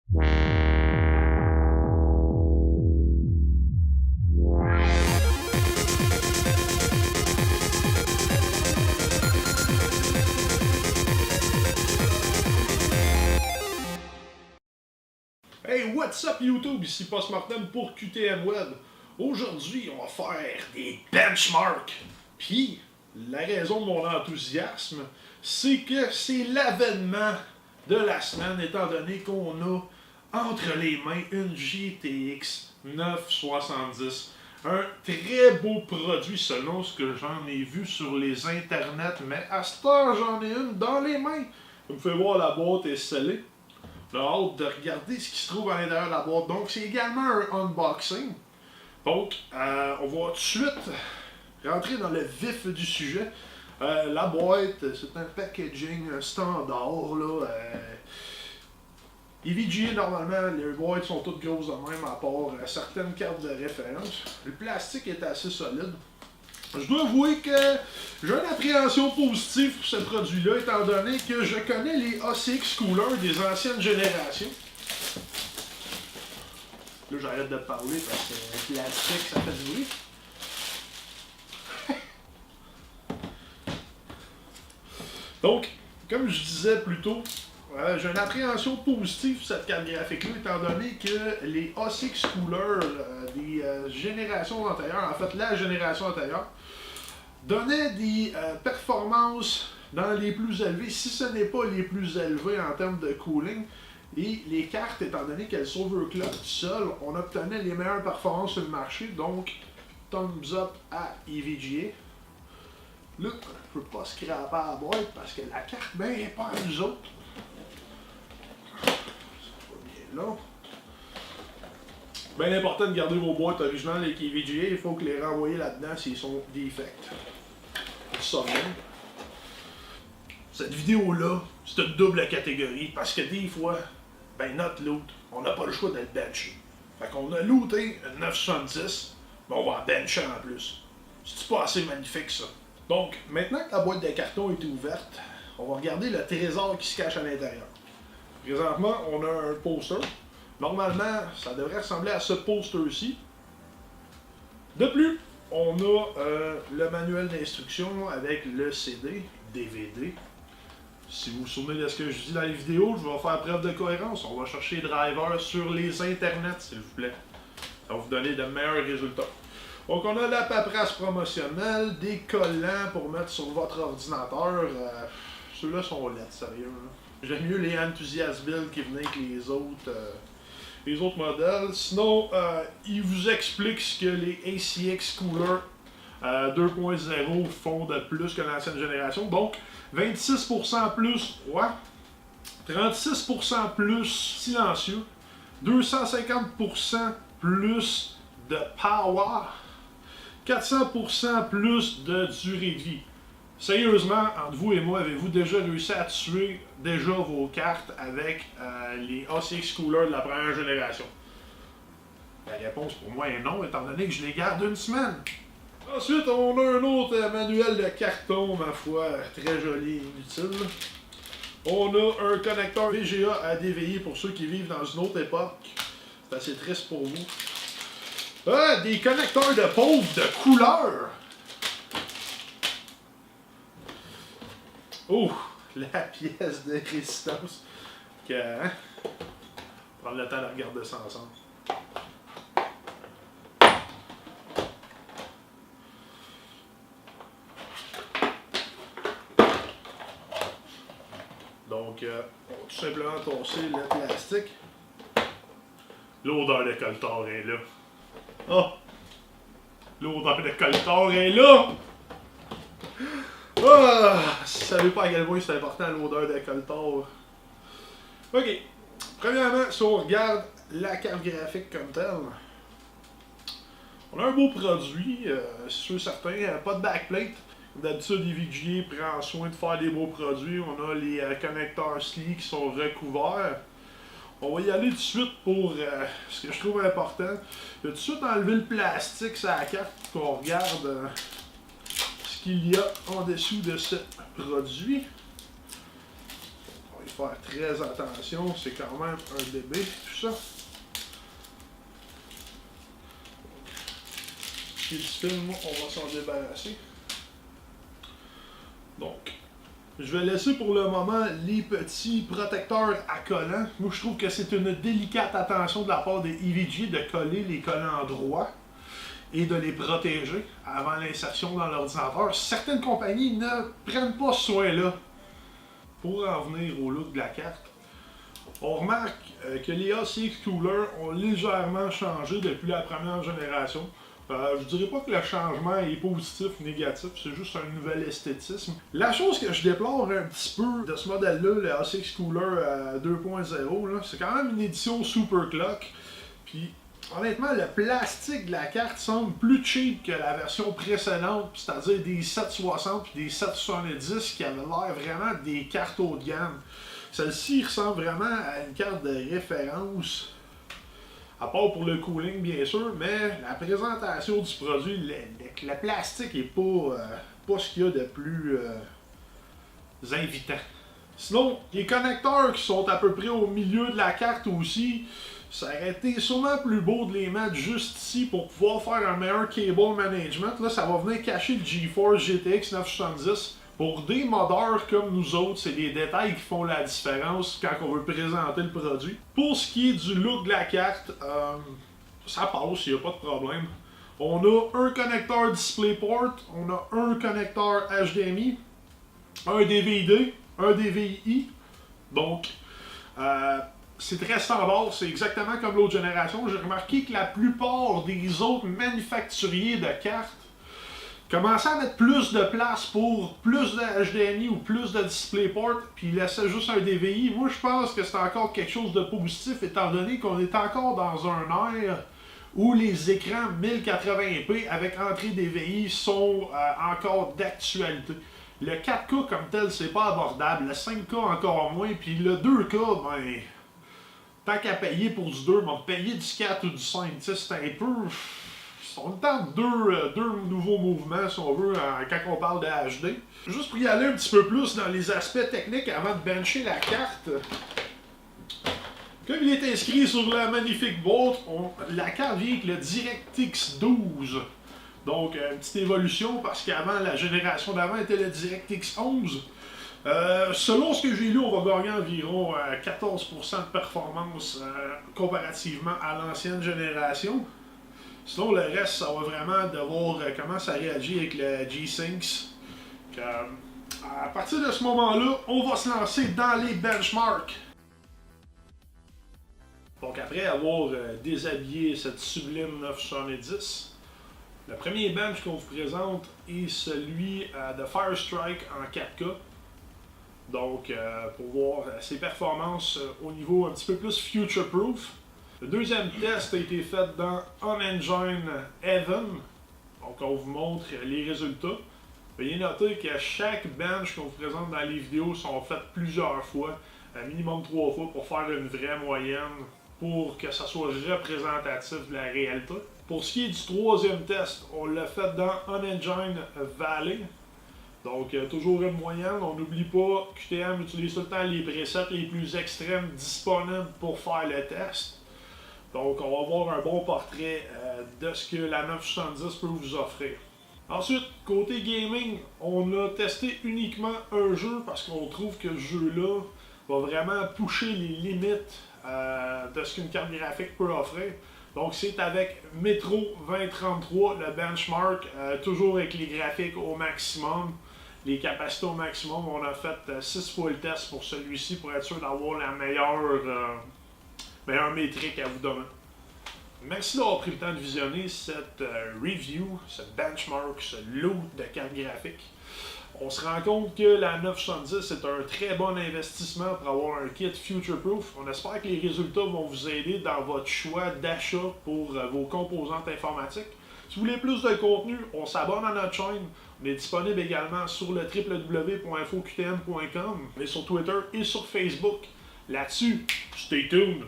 Hey, what's up YouTube? Ici Post Martin pour QTM Web. Aujourd'hui, on va faire des benchmarks. Puis, la raison de mon enthousiasme, c'est que c'est l'avènement de la semaine, étant donné qu'on a entre les mains une GTX 970. Un très beau produit selon ce que j'en ai vu sur les internets, mais à cette heure, j'en ai une dans les mains. Vous pouvez voir, la boîte est scellée. J'ai hâte de regarder ce qui se trouve à l'intérieur de la boîte. Donc, c'est également un unboxing. Donc, on va tout de suite rentrer dans le vif du sujet. La boîte, c'est un packaging standard. Là, EVGA, normalement, les boîtes sont toutes grosses de même, à part certaines cartes de référence. Le plastique est assez solide. Je dois avouer que j'ai une appréhension positive pour ce produit-là, étant donné que je connais les ACX Cooler des anciennes générations. Là, j'arrête de parler parce que le plastique, ça fait du bruit. Donc, comme je disais plus tôt, j'ai une appréhension positive sur cette carte graphique-là, étant donné que les ACX Cooler des générations antérieures, en fait la génération antérieure, donnaient des performances dans les plus élevées, si ce n'est pas les plus élevées en termes de cooling. Et les cartes, étant donné qu'elles s'overclockent seules, on obtenait les meilleures performances sur le marché. Donc, thumbs up à EVGA. Là, je ne peux pas scraper à la boîte parce que la carte, ben, n'est pas à nous autres. C'est pas bien là. Bien important de garder vos boîtes originales avec EVGA. Il faut que les renvoyer là-dedans s'ils sont defects. Ça bien. Cette vidéo-là, c'est une double catégorie parce que des fois, ben notre loot, on n'a pas le choix d'être benché. Fait qu'on a looté une 970, mais on va en bencher en plus. C'est pas assez magnifique ça. Donc, maintenant que la boîte de carton est ouverte, on va regarder le trésor qui se cache à l'intérieur. Présentement, on a un poster. Normalement, ça devrait ressembler à ce poster-ci. De plus, on a le manuel d'instruction avec le CD, DVD. Si vous vous souvenez de ce que je dis dans les vidéos, je vais faire preuve de cohérence. On va chercher les drivers sur les internets, s'il vous plaît. Ça va vous donner de meilleurs résultats. Donc, on a la paperasse promotionnelle, des collants pour mettre sur votre ordinateur. Ceux-là sont laids, sérieux. J'aime mieux les Enthusiast Build qui venaient avec les autres modèles. Sinon, il vous explique ce que les ACX Cooler 2.0 font de plus que l'ancienne génération. Donc, 26% plus froid, 36% plus silencieux, 250% plus de power, 400% plus de durée de vie. Sérieusement, entre vous et moi, avez-vous déjà réussi à tuer vos cartes avec les ACX Cooler de la première génération? La réponse pour moi est non, étant donné que je les garde une semaine. Ensuite, on a un autre manuel de carton, ma foi, très joli et inutile. On a un connecteur VGA à DVI pour ceux qui vivent dans une autre époque. C'est assez triste pour vous. Des connecteurs de pauvres de couleur. Oh, la pièce de résistance. Que, hein? Prendre le temps de regarder ça ensemble. Donc, on va tout simplement tasser le plastique. L'odeur de coltar est là. Oh! L'odeur de coltar est là! Ah! Je savais pas à quel point c'est important l'odeur de coltar. Ok. Premièrement, si on regarde la carte graphique comme telle, on a un beau produit, c'est sûr certain, pas de backplate. D'habitude, EVGA prend soin de faire des beaux produits. On a les connecteurs SLI qui sont recouverts. On va y aller tout de suite pour ce que je trouve important. Je vais tout de suite enlever le plastique sur la carte pour qu'on regarde ce qu'il y a en dessous de ce produit. On va faire très attention, c'est quand même un bébé, tout ça. Ce qui est du film, on va s'en débarrasser. Donc, je vais laisser pour le moment les petits protecteurs à collants. Moi, je trouve que c'est une délicate attention de la part des EVGA de coller les collants droits et de les protéger avant l'insertion dans l'ordinateur. Certaines compagnies ne prennent pas ce soin-là. Pour en venir au look de la carte, on remarque que les ACX Coolers ont légèrement changé depuis la première génération. Je dirais pas que le changement est positif ou négatif, c'est juste un nouvel esthétisme. La chose que je déplore un petit peu de ce modèle-là, le ACX Cooler 2.0, c'est quand même une édition Super Clock. Puis honnêtement, le plastique de la carte semble plus cheap que la version précédente, c'est-à-dire des 760 et des 770 qui avaient l'air vraiment des cartes haut de gamme. Celle-ci ressemble vraiment à une carte de référence, à part pour le cooling bien sûr, mais la présentation du produit, le plastique n'est pas ce qu'il y a de plus invitant. Sinon, les connecteurs qui sont à peu près au milieu de la carte aussi, ça aurait été sûrement plus beau de les mettre juste ici pour pouvoir faire un meilleur cable management. Là, ça va venir cacher le GeForce GTX 970. Pour des modeurs comme nous autres, c'est les détails qui font la différence quand on veut présenter le produit. Pour ce qui est du look de la carte, ça passe, il n'y a pas de problème. On a un connecteur DisplayPort, on a un connecteur HDMI, un DVD, un DVI. Donc, c'est très standard, c'est exactement comme l'autre génération. J'ai remarqué que la plupart des autres manufacturiers de cartes commençaient à mettre plus de place pour plus de HDMI ou plus de DisplayPort, puis ils laissaient juste un DVI. Moi, je pense que c'est encore quelque chose de positif, étant donné qu'on est encore dans un ère où les écrans 1080p avec entrée DVI sont encore d'actualité. Le 4K comme tel, c'est pas abordable. Le 5K encore moins, puis le 2K, ben, tant qu'à payer pour du 2, on va payer du 4 ou du 5. C'est un peu... On tente deux nouveaux mouvements, si on veut, quand on parle de HD. Juste pour y aller un petit peu plus dans les aspects techniques avant de bencher la carte. Comme il est inscrit sur la magnifique boîte, la carte vient avec le DirectX 12. Donc, une petite évolution, parce qu'avant, la génération d'avant était le DirectX 11. Selon ce que j'ai lu, on va gagner environ 14% de performance comparativement à l'ancienne génération. Sinon, le reste, ça va vraiment de voir comment ça réagit avec le G-Sync. À partir de ce moment-là, on va se lancer dans les benchmarks. Donc, après avoir déshabillé cette sublime 970, le premier bench qu'on vous présente est celui de Firestrike en 4K. Donc, pour voir ses performances au niveau un petit peu plus future-proof. Le deuxième test a été fait dans Unengine Heaven. Donc, on vous montre les résultats. Veuillez noter que chaque bench qu'on vous présente dans les vidéos sont faites plusieurs fois, minimum 3 fois, pour faire une vraie moyenne, pour que ça soit représentatif de la réalité. Pour ce qui est du troisième test, on l'a fait dans Unengine Valley. Donc, toujours une moyenne. On n'oublie pas, QTM utilise tout le temps les presets les plus extrêmes disponibles pour faire le test. Donc, on va avoir un bon portrait de ce que la 970 peut vous offrir. Ensuite, côté gaming, on a testé uniquement un jeu parce qu'on trouve que ce jeu-là va vraiment pusher les limites de ce qu'une carte graphique peut offrir. Donc, c'est avec Metro 2033, le benchmark, toujours avec les graphiques au maximum, les capacités au maximum. On a fait 6 fois le test pour celui-ci pour être sûr d'avoir la meilleure métrique à vous donner. Merci d'avoir pris le temps de visionner cette review, ce benchmark, ce loot de cartes graphiques. On se rend compte que la 970 est un très bon investissement pour avoir un kit future-proof. On espère que les résultats vont vous aider dans votre choix d'achat pour vos composantes informatiques. Si vous voulez plus de contenu, on s'abonne à notre chaîne. On est disponible également sur le www.infoqtm.com, mais sur Twitter et sur Facebook. Là-dessus, stay tuned!